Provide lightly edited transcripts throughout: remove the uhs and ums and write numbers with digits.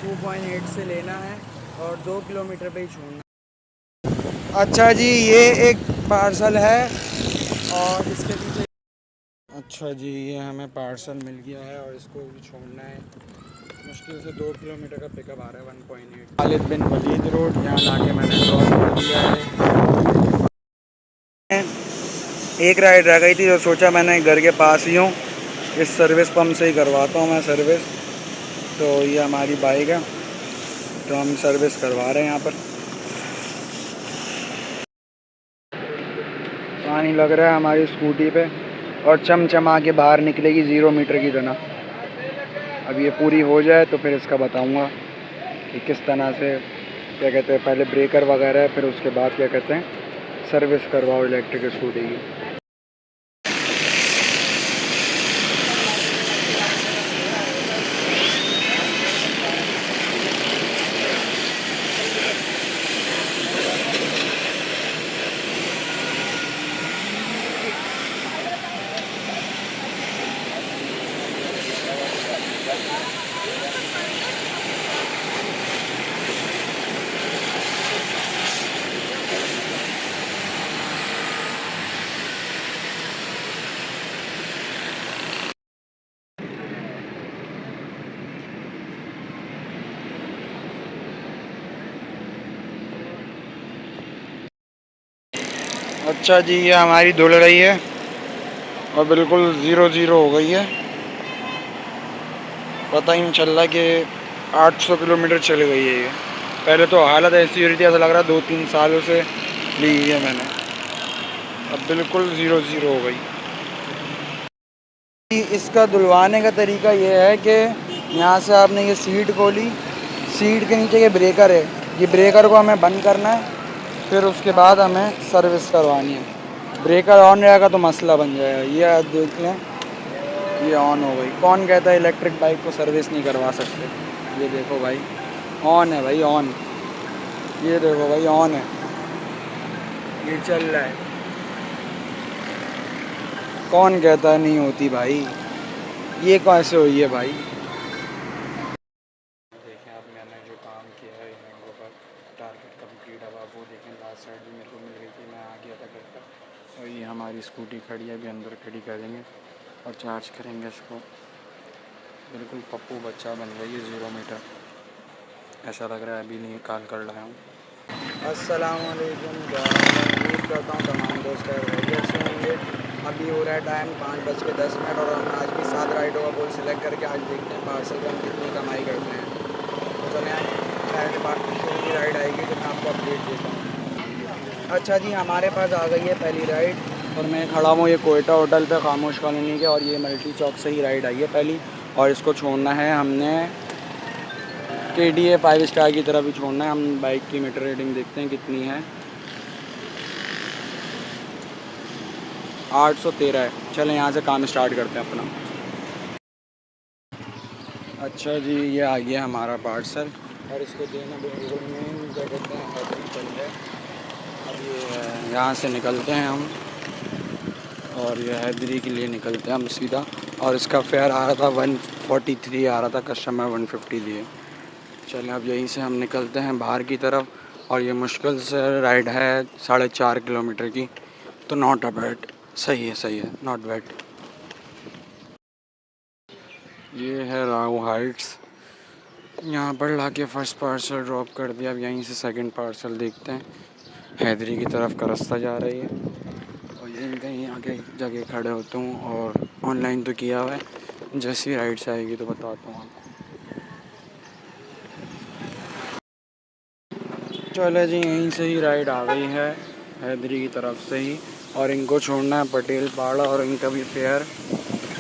2.8 से लेना है और 2 किलोमीटर पे ही छोड़ना। अच्छा जी, ये एक पार्सल है और इसके पीछे। अच्छा जी, ये हमें पार्सल मिल गया है और इसको भी छोड़ना है। मुश्किल से 2 किलोमीटर का पिकअप आ रहा है 1.8। खालिद बिन वलीद रोड, यहाँ लाके मैंने ड्रॉप कर दिया है। एक राइड रह गई थी तो सोचा मैंने घर के पास ही हूँ, इस सर्विस पंप से ही करवाता हूँ मैं सर्विस। तो ये हमारी बाइक है तो हम सर्विस करवा रहे हैं यहाँ पर। पानी लग रहा है हमारी स्कूटी पे और चमचमा के बाहर निकलेगी 0 मीटर की तरह। अब ये पूरी हो जाए तो फिर इसका बताऊंगा कि किस तरह से क्या कहते हैं, पहले ब्रेकर वगैरह फिर उसके बाद क्या कहते हैं सर्विस करवाओ इलेक्ट्रिक स्कूटी की। अच्छा जी, ये हमारी धुल रही है और बिल्कुल 0-0 हो गई है। पता ही नहीं चल रहा कि 800 किलोमीटर चली गई है ये। पहले तो हालत ऐसी हो रही थी, ऐसा लग रहा 2-3 सालों से ली है मैंने। अब बिल्कुल 0-0 हो गई। इसका धुलवाने का तरीका ये है कि यहाँ से आपने ये सीट खोली, सीट के नीचे ये ब्रेकर है, ये ब्रेकर को हमें बंद करना है, फिर उसके बाद हमें सर्विस करवानी है। ब्रेकर ऑन रहेगा तो मसला बन जाएगा। ये देख लें, ये ऑन हो गई। कौन कहता है इलेक्ट्रिक बाइक को सर्विस नहीं करवा सकते? ये देखो भाई, ऑन है भाई, ऑन। ये देखो भाई, ऑन है, ये चल रहा है। कौन कहता है नहीं होती भाई? ये कैसे हुई है भाई? देखें अब मैंने जो काम किया है मैंगो पर, टारगेट कंप्लीट। अब आप वो देखें, लास्ट साइड भी मेरे को मिल गई थी, मैं आ गया था घर पर। और ये हमारी स्कूटी खड़ी है, अभी अंदर खड़ी करेंगे और चार्ज करेंगे इसको। बिल्कुल पप्पू बच्चा बन गई है 0 मीटर, ऐसा लग रहा है अभी निकाल कर लाया हूँ। अस्सलामुअलैकुम, उम्मीद करता हूँ तमाम दोस्त खैरियत से होंगे। अभी हो रहा है टाइम 5:10 और हम आज भी 7 राइडों का गोल सिलेक्ट करके आज देखते हैं पार्सल पर हम कितनी कमाई करते हैं। तो चलें, फायर डिपार्टमेंट की राइड आएगी तो मैं आपको अपडेट देता हूँ। अच्छा जी, हमारे पास आ गई है पहली राइड और मैं खड़ा हूँ ये कोयटा होटल पे खामोश कॉलोनी के, और ये मल्टी चौक से ही राइड आई है पहली। और इसको छोड़ना है हमने KDA 5 स्टार की तरफ ही छोड़ना है। हम बाइक की मीटर रीडिंग देखते हैं कितनी है। 813 है। चलें यहाँ से काम स्टार्ट करते हैं अपना। अच्छा जी, ये आ गया हमारा पार्सल और इसको देना बिल्कुल मेन क्या कहते हैं हैदरी चल है। अब ये यहाँ से निकलते हैं हम और ये हैदरी के लिए निकलते हैं हम सीधा। और इसका फेयर आ रहा था 143 आ रहा था, कस्टमर 150 दिए। चलें अब यहीं से हम निकलते हैं बाहर की तरफ। और ये मुश्किल से राइड है 4.5 किलोमीटर की, तो नॉट अ बैड, सही है, सही है, नॉट बैड। ये है राव हाइट्स, यहाँ पर लाके फर्स्ट पार्सल ड्रॉप कर दिया। अब यहीं से सेकंड पार्सल देखते हैं। हैदरी की तरफ का रास्ता जा रही है और यहीं कहीं आगे जगह खड़े होता हूँ और ऑनलाइन तो किया हुआ है, जैसी राइड से आएगी तो बताता हूँ आपको। चले जी, यहीं से ही राइड आ गई है हैदरी की तरफ से ही, और इनको छोड़ना है पटेल पाड़ा और इनका भी फेयर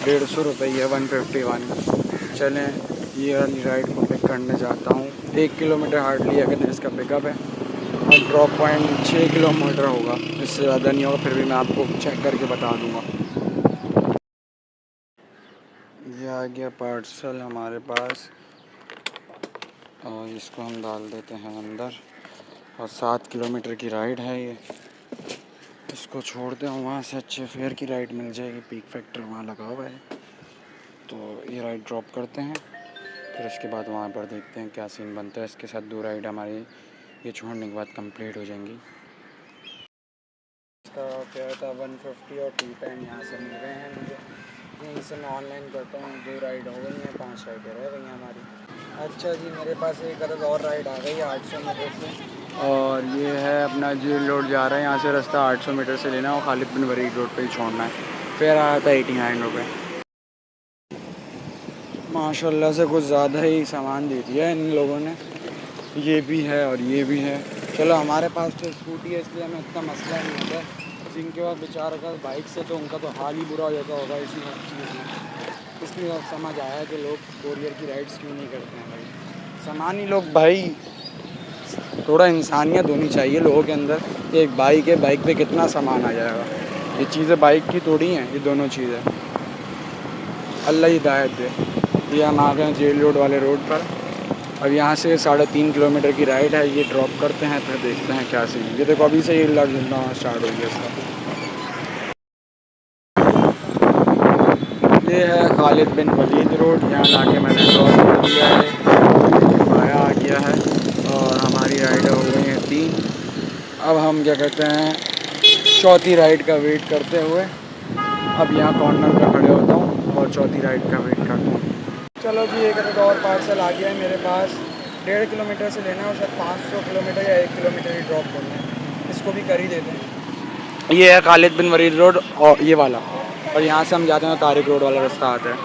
150 रुपये, 151। चलें, ये वाली राइड को पिक करने जाता हूँ। 1 किलोमीटर हार्डली अगर इसका पिकअप है और ड्रॉप पॉइंट 6 किलोमीटर होगा, इससे ज़्यादा नहीं होगा, फिर भी मैं आपको चेक करके बता दूँगा। ये आ गया पार्सल हमारे पास और इसको हम डाल देते हैं अंदर। और 7 किलोमीटर की राइड है ये, इसको छोड़ते हैं। वहाँ से अच्छे फेयर की राइड मिल जाएगी, पीक फैक्टर वहाँ लगा हुआ है, तो ये राइड ड्रॉप करते हैं फिर उसके बाद वहाँ पर देखते हैं क्या सीन बनता है। इसके साथ 2 राइड हमारी ये छोड़ने के बाद कंप्लीट हो जाएंगी। इसका फेयर था 150 और 2 टाइम यहाँ से मिल गए हैं मुझे। यहीं से मैं ऑनलाइन करता हूँ। 2 राइड हो गई हैं, 5 राइडें रह गई हैं हमारी। अच्छा जी, मेरे पास एक अदद और राइड आ गई है 800 मीटर से, और ये है अपना जेल रोड जा रहा है। यहाँ से रास्ता 800 मीटर से लेना है और खालिद बिन वलीद रोड पे ही छोड़ना है। फेयर आया था 89 रुपये। माशाल्लाह से कुछ ज़्यादा ही सामान दे दिया इन लोगों ने। ये भी है और ये भी है। चलो हमारे पास तो स्कूटी है इसलिए हमें इतना मसला नहीं होता। जिनके पास बेचारा का बाइक से तो उनका तो हाल ही बुरा हो जाता होगा इसी चीज़ में। इसलिए अब समझ आया कि लोग कोरियर की राइड्स क्यों नहीं करते हैं भाई। सामान ही लोग भाई, थोड़ा इंसानियत होनी चाहिए लोगों के अंदर। एक बाइक है, बाइक पे कितना सामान आ जाएगा। ये चीज़ें बाइक की थोड़ी हैं, ये दोनों चीज़ें। अल्लाह हिदायत दे। ये हम आ गए हैं जेल रोड वाले रोड पर। अब यहाँ से 3.5 किलोमीटर की राइड है। ये ड्रॉप करते हैं फिर देखते हैं क्या सीन। ये देखो अभी से ही लगना स्टार्ट हो गया इसका। ये है खालिद बिन वलीद रोड। यहाँ लाके मैंने क्रॉस कर दिया है, आया आ गया है और हमारी राइड हो गई हैं 3। अब हम क्या कहते हैं, चौथी राइड का वेट करते हुए अब यहाँ कॉर्नर पे खड़े होता हूँ और चौथी राइड का वेट करता हूँ। चलो जी, एक अदद और पार्सल आ गया है मेरे पास। 1.5 किलोमीटर से लेना है और शायद 500 किलोमीटर या 1 किलोमीटर ही ड्रॉप करना है। इसको भी कर ही देते हैं। ये है खालिद बिन वलीद रोड और ये वाला, और यहाँ से हम जाते हैं तारिक रोड वाला रास्ता आता है।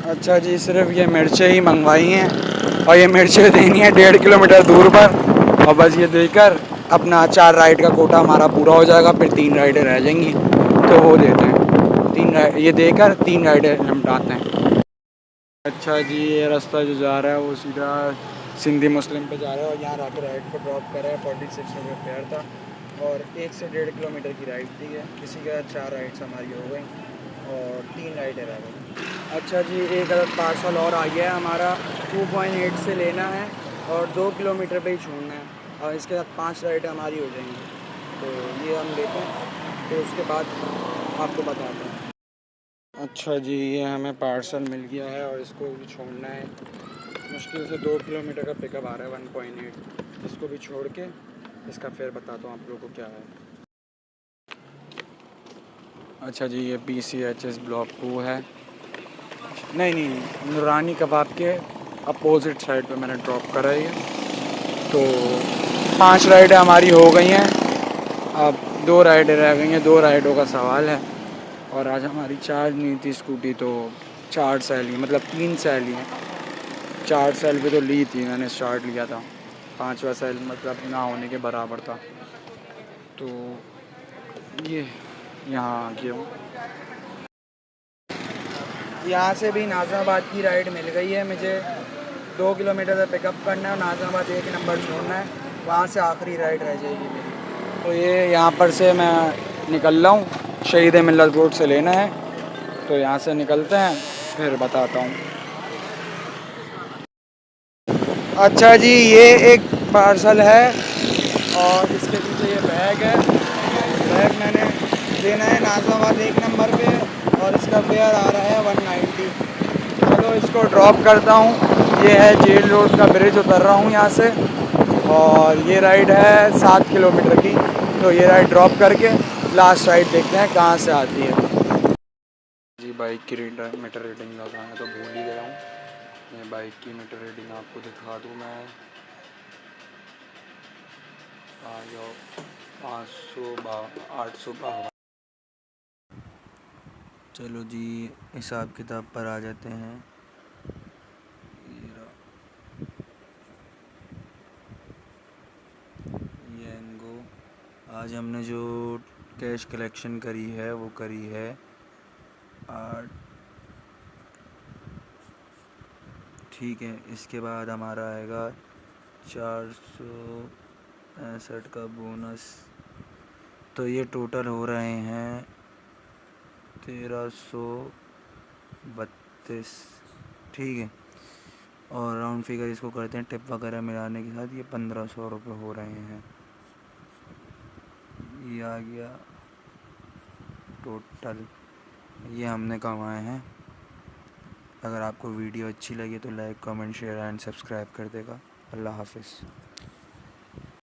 अच्छा जी, सिर्फ ये मिर्चें ही मंगवाई हैं और ये मिर्चें देनी है 1.5 किलोमीटर दूर पर। और बस ये देकर अपना 4 राइड का कोटा हमारा पूरा हो जाएगा। फिर 3 राइडें रह जाएंगी तो वो देते हैं। ये देकर 3 राइडें निपटाते हैं। अच्छा जी, ये रास्ता जो जा रहा है वो सीधा सिंधी मुस्लिम पे जा रहा है और यहाँ आके राइड को ड्रॉप कर रहा है। 46 रुपये फेयर था और 1 से 1.5 किलोमीटर की राइड थी है। किसी के साथ 4 राइड्स हमारी हो गई और 3 राइडें रह गई। अच्छा जी, एक अदद पार्सल और आ गया है हमारा। 2.8 से लेना है और 2 किलोमीटर पे ही छोड़ना है और इसके साथ 5 राइडें हमारी हो जाएंगी। तो ये हम लेते हैं, फिर उसके बाद आपको बताते हैं। अच्छा जी, ये हमें पार्सल मिल गया है और इसको भी छोड़ना है। मुश्किल से 2 किलोमीटर का पिकअप आ रहा है 1.8। इसको भी छोड़ के इसका फेयर बताता हूँ आप लोगों को क्या है। अच्छा जी, ये PCHS ब्लॉक 2 है। नहीं, नूरानी कबाब के अपोजिट साइड पे मैंने ड्रॉप करा है ये। तो 5 राइडें हमारी हो गई हैं, अब 2 राइडें रह गई हैं। 2 राइडों का सवाल है और आज हमारी चार्ज नहीं थी स्कूटी, तो 4 सैली मतलब 3 सैली हैं। 4 सैल पे तो ली थी मैंने, स्टार्ट लिया था। 5वां सैल मतलब ना होने के बराबर था। तो ये यहाँ आ गया हूँ। यहाँ से भी नाज़िमाबाद की राइड मिल गई है मुझे। 2 किलोमीटर से पिकअप करना है, नाज़िमाबाद 1 नंबर छोड़ना है, वहाँ से आखिरी राइड रह जाएगी मेरी। तो ये यहाँ पर से मैं निकल रहा हूँ, शहीद मिल्लत रोड से लेना है। तो यहाँ से निकलते हैं, फिर बताता हूँ। अच्छा जी, ये एक पार्सल है और इसके पीछे ये बैग है। बैग मैंने देना है नाज़िमाबाद 1 नंबर पे और इसका फेयर आ रहा है 190। चलो इसको ड्रॉप करता हूँ। ये है जेल रोड का ब्रिज, उतर रहा हूँ यहाँ से और ये राइड है 7 किलोमीटर की। तो ये राइड ड्रॉप करके लास्ट राइड देखते हैं कहाँ से आती है। जी, बाइक की मीटर रीडिंग लगाना तो भूल ही गया हूँ। मैं बाइक की मीटर रीडिंग आपको दिखा दूँ। मैं आ जाओ 852। चलो जी, हिसाब किताब पर आ जाते हैं। ये एंगो आज हमने जो कैश कलेक्शन करी है वो करी है 8। ठीक है, इसके बाद हमारा आएगा 465 का बोनस। तो ये टोटल हो रहे हैं 1332। ठीक है, और राउंड फिगर इसको करते हैं टिप वगैरह मिलाने के साथ, ये 1500 रुपये हो रहे हैं। ये आ गया टोटल, ये हमने कमाए हैं अगर आपको वीडियो अच्छी लगी तो like comment share and subscribe कर देगा। अल्लाह हाफ़िज़।